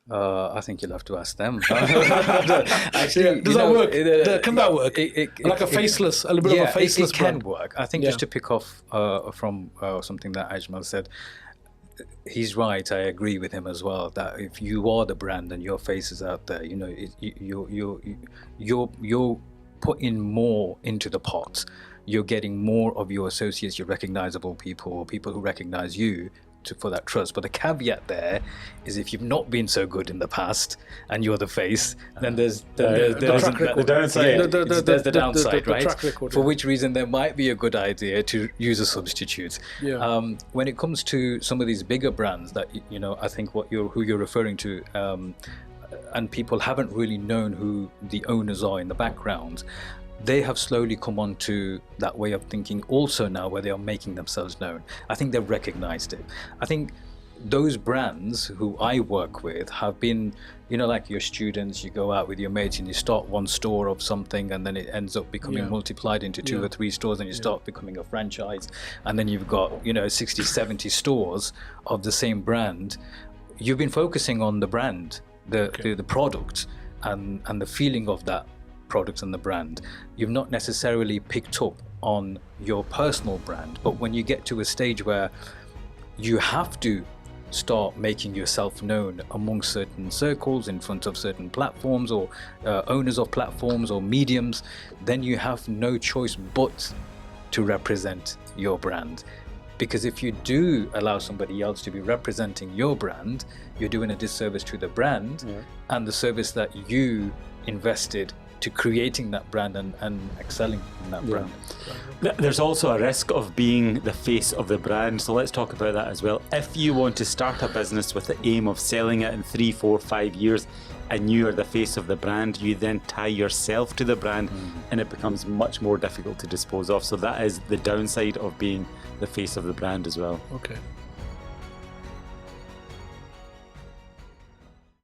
I think you'll have to ask them. Actually, does that work? Can that work? Like a faceless, a little bit of a faceless it can brand. work. I think just to pick off from something that Ajmal said, he's right. I agree with him as well. That if you are the brand and your face is out there, you're putting more into the pot. You're getting more of your associates, your recognizable people, or people who recognize you for that trust. But the caveat there is if you've not been so good in the past and you're the face, then there's the downside, right? For which reason there might be a good idea to use a substitute. When it comes to some of these bigger brands that I think who you're referring to, and people haven't really known who the owners are in the background, they have slowly come on to that way of thinking also now, where they are making themselves known. I think they've recognized it. I think those brands who I work with have been, like your students, you go out with your mates and you start one store of something, and then it ends up becoming multiplied into 2 or 3 stores, and you start becoming a franchise, and then you've got 60, 70 stores of the same brand. You've been focusing on the brand, the product, and the feeling of that product and the brand. You've not necessarily picked up on your personal brand. But when you get to a stage where you have to start making yourself known among certain circles, in front of certain platforms, or owners of platforms or mediums, then you have no choice but to represent your brand. Because if you do allow somebody else to be representing your brand, you're doing a disservice to the brand and the service that you invested to creating that brand and excelling in that brand. There's also a risk of being the face of the brand, so let's talk about that as well. If you want to start a business with the aim of selling it in 3, 4, 5 years, and you are the face of the brand, you then tie yourself to the brand, and it becomes much more difficult to dispose of. So that is the downside of being the face of the brand as well. Okay.